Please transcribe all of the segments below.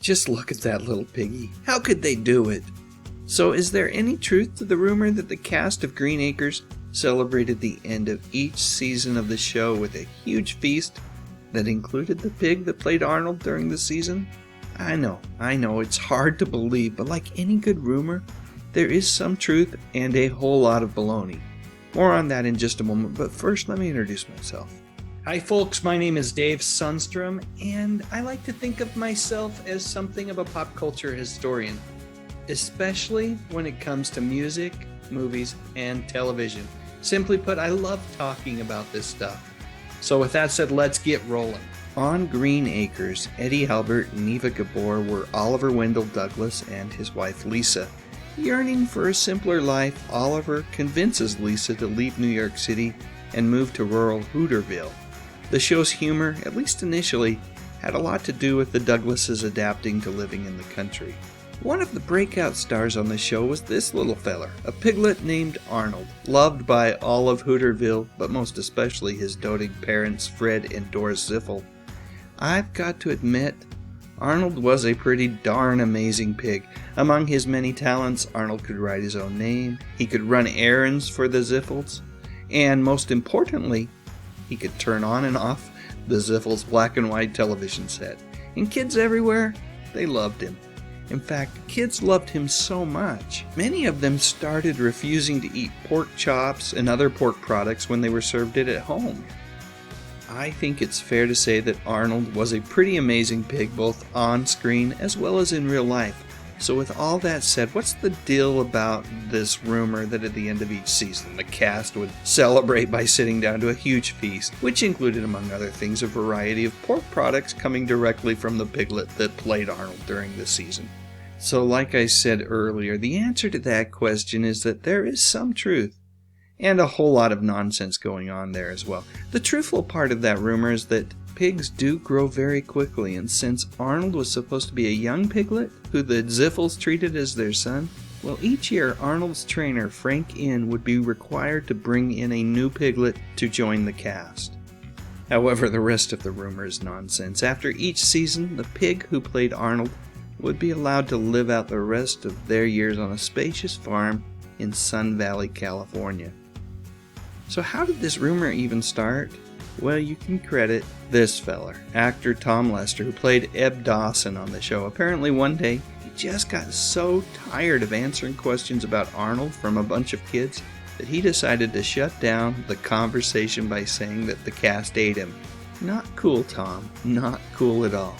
Just look at that little piggy. How could they do it? So is there any truth to the rumor that the cast of Green Acres celebrated the end of each season of the show with a huge feast that included the pig that played Arnold during the season? I know, it's hard to believe, but like any good rumor, there is some truth and a whole lot of baloney. More on that in just a moment, but first let me introduce myself. Hi folks, my name is Dave Sundstrom, and I like to think of myself as something of a pop culture historian, especially when it comes to music, movies, and television. Simply put, I love talking about this stuff. So with that said, let's get rolling. On Green Acres, Eddie Albert and Eva Gabor were Oliver Wendell Douglas and his wife Lisa. Yearning for a simpler life, Oliver convinces Lisa to leave New York City and move to rural Hooterville. The show's humor, at least initially, had a lot to do with the Douglases adapting to living in the country. One of the breakout stars on the show was this little feller, a piglet named Arnold, loved by all of Hooterville, but most especially his doting parents Fred and Doris Ziffel. I've got to admit, Arnold was a pretty darn amazing pig. Among his many talents, Arnold could write his own name, he could run errands for the Ziffels, and most importantly, he could turn on and off the Ziffels' black and white television set. And kids everywhere, they loved him. In fact, kids loved him so much, many of them started refusing to eat pork chops and other pork products when they were served it at home. I think it's fair to say that Arnold was a pretty amazing pig both on screen as well as in real life. So with all that said, what's the deal about this rumor that at the end of each season the cast would celebrate by sitting down to a huge feast, which included among other things a variety of pork products coming directly from the piglet that played Arnold during the season? So like I said earlier, the answer to that question is that there is some truth and a whole lot of nonsense going on there as well. The truthful part of that rumor is that pigs do grow very quickly, and since Arnold was supposed to be a young piglet who the Ziffels treated as their son, well, each year Arnold's trainer Frank Inn would be required to bring in a new piglet to join the cast. However, the rest of the rumor is nonsense. After each season, the pig who played Arnold would be allowed to live out the rest of their years on a spacious farm in Sun Valley, California. So how did this rumor even start? Well, you can credit this feller, actor Tom Lester, who played Eb Dawson on the show. Apparently one day, he just got so tired of answering questions about Arnold from a bunch of kids that he decided to shut down the conversation by saying that the cast ate him. Not cool, Tom. Not cool at all.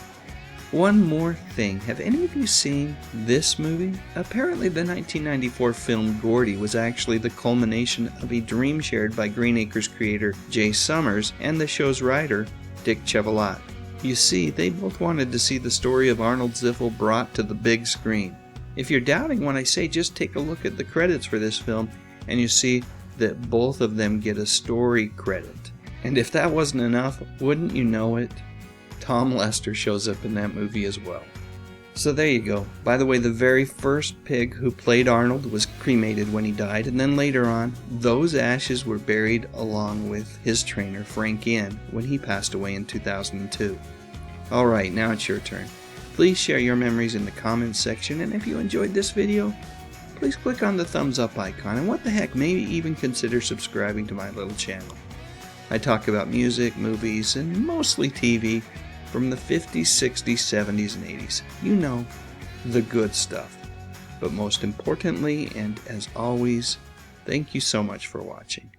One more thing. Have any of you seen this movie? Apparently the 1994 film Gordy was actually the culmination of a dream shared by Green Acres creator Jay Summers and the show's writer Dick Chevalat. You see, they both wanted to see the story of Arnold Ziffel brought to the big screen. If you're doubting what I say, just take a look at the credits for this film and you see that both of them get a story credit. And if that wasn't enough, wouldn't you know it? Tom Lester shows up in that movie as well. So there you go. By the way, the very first pig who played Arnold was cremated when he died, and then later on, those ashes were buried along with his trainer Frank Inn when he passed away in 2002. Alright, now it's your turn. Please share your memories in the comments section, and if you enjoyed this video, please click on the thumbs up icon, and what the heck, maybe even consider subscribing to my little channel. I talk about music, movies, and mostly TV from the 50s, 60s, 70s, and 80s. You know, the good stuff. But most importantly, and as always, thank you so much for watching.